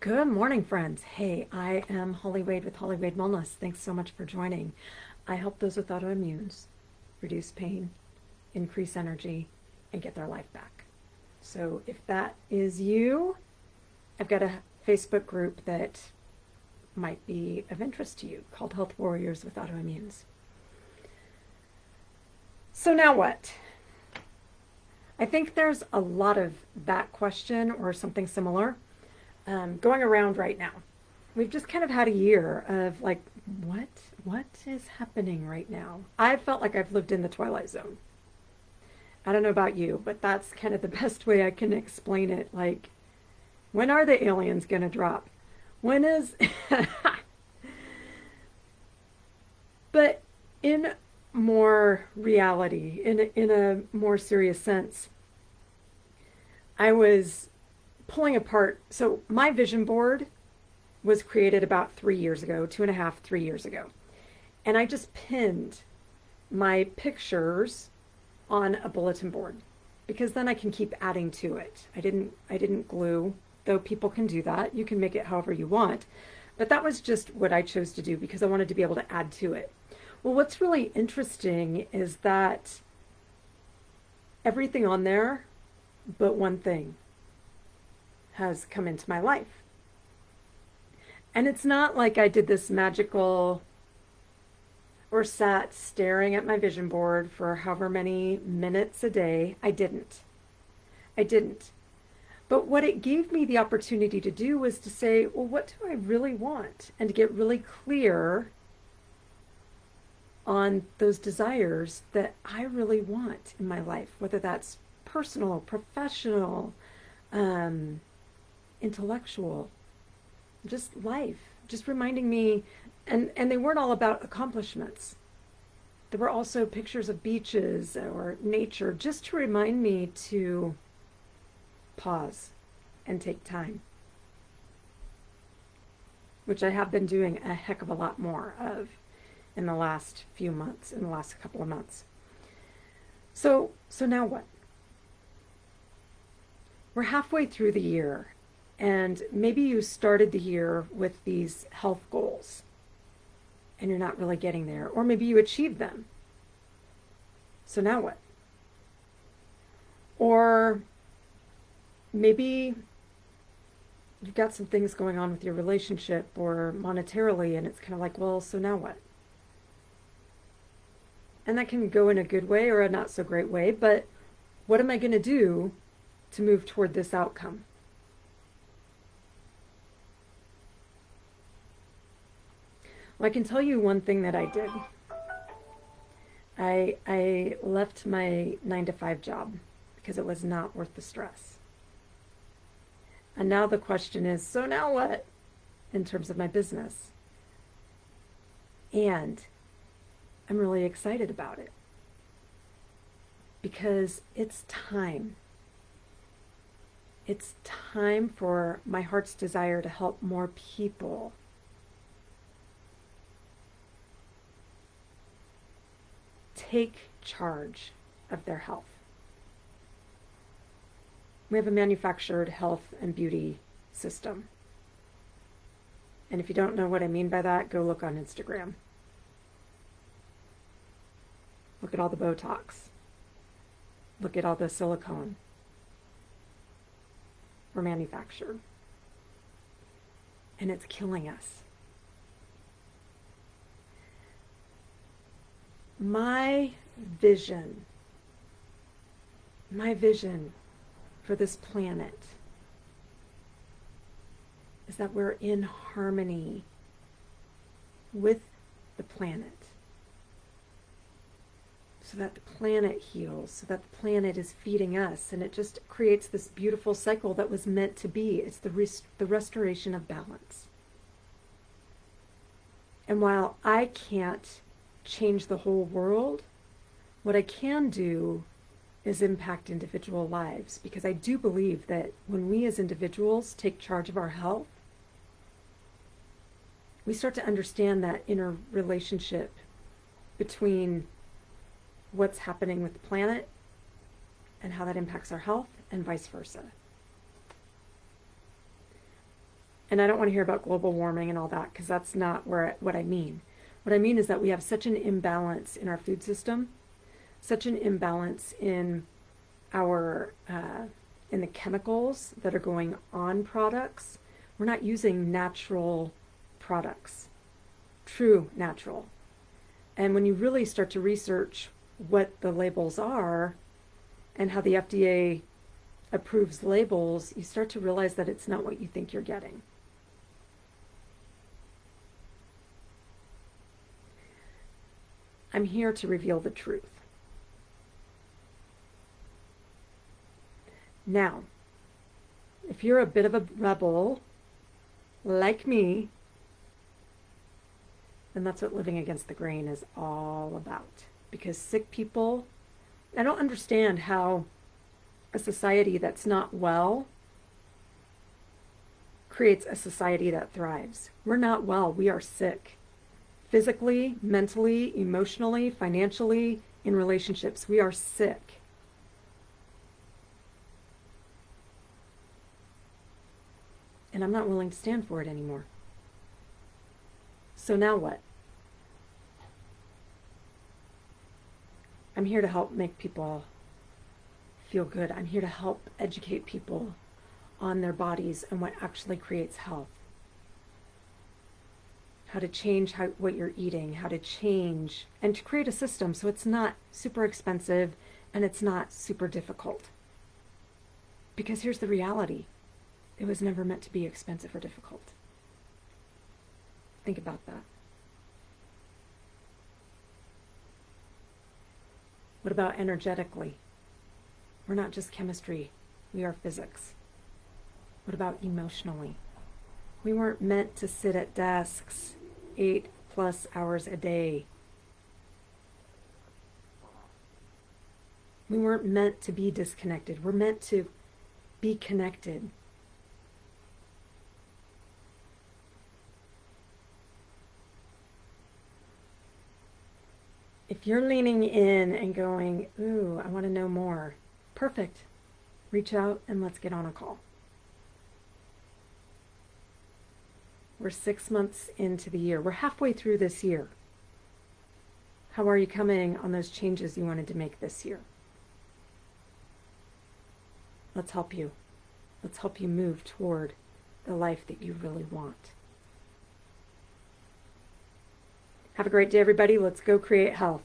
Good morning, friends. Hey, I am Holly Wade with Holly Wade Wellness. Thanks so much for joining. I help those with autoimmunes reduce pain, increase energy, and get their life back. So if that is you, I've got a Facebook group that might be of interest to you called Health Warriors with Autoimmunes. So now what? I think there's a lot of that question or something similar going around right now. We've just kind of had a year of like, what what is happening right now? I felt like I've lived in the Twilight Zone. I don't know about you, but that's kind of the best way I can explain it. Like, when are the aliens gonna drop? When is but in more reality, in a more serious sense, I was pulling apart. So my vision board was created about 3 years ago, 2.5, 3 years ago. And I just pinned my pictures on a bulletin board because then I can keep adding to it. I didn't glue, though people can do that. You can make it however you want. But that was just what I chose to do because I wanted to be able to add to it. Well, what's really interesting is that everything on there but one thing has come into my life. And it's not like I did this magical or sat staring at my vision board for however many minutes a day. I didn't. I didn't. But what it gave me the opportunity to do was to say, well, what do I really want? And to get really clear on those desires that I really want in my life, whether that's personal, professional, um, intellectual, just life, just reminding me. And they weren't all about accomplishments. There were also pictures of beaches or nature just to remind me to pause and take time, which I have been doing a heck of a lot more of in the last few months, in the last couple of months. So now what? We're halfway through the year, and maybe you started the year with these health goals and you're not really getting there, or maybe you achieved them. So now what? Or maybe you've got some things going on with your relationship or monetarily, and it's kind of like, well, so now what? And that can go in a good way or a not so great way, but what am I going to do to move toward this outcome? Well, I can tell you one thing that I did. I left my 9 to 5 job because it was not worth the stress. And now the question is, so now what in terms of my business? And I'm really excited about it because it's time. It's time for my heart's desire to help more people take charge of their health. We have a manufactured health and beauty system. And if you don't know what I mean by that, go look on Instagram. Look at all the Botox. Look at all the silicone. We're manufactured. And it's killing us. My vision, my vision for this planet is that we're in harmony with the planet, so that the planet heals, so that the planet is feeding us, and it just creates this beautiful cycle that was meant to be. It's the restoration of balance. And while I can't change the whole world, what I can do is impact individual lives, because I do believe that when we as individuals take charge of our health, we start to understand that inner relationship between what's happening with the planet and how that impacts our health, and vice versa. And I don't want to hear about global warming and all that because that's not what I mean. What I mean is that we have such an imbalance in our food system, such an imbalance in our in the chemicals that are going on products. We're not using natural products, true natural. And when you really start to research what the labels are and how the FDA approves labels, you start to realize that it's not what you think you're getting. I'm here to reveal the truth. Now, if you're a bit of a rebel, like me, then that's what living against the grain is all about. Because sick people, I don't understand how a society that's not well creates a society that thrives. We're not well, we are sick. Physically, mentally, emotionally, financially, in relationships, we are sick. And I'm not willing to stand for it anymore. So now what? I'm here to help make people feel good. I'm here to help educate people on their bodies and what actually creates health. How to change what you're eating, how to change, and to create a system so it's not super expensive and it's not super difficult. Because here's the reality. It was never meant to be expensive or difficult. Think about that. What about energetically? We're not just chemistry, we are physics. What about emotionally? We weren't meant to sit at desks 8+ hours a day. We weren't meant to be disconnected. We're meant to be connected. If you're leaning in and going, ooh, I want to know more, perfect. Reach out and let's get on a call. We're 6 months into the year. We're halfway through this year. How are you coming on those changes you wanted to make this year? Let's help you. Let's help you move toward the life that you really want. Have a great day, everybody. Let's go create health.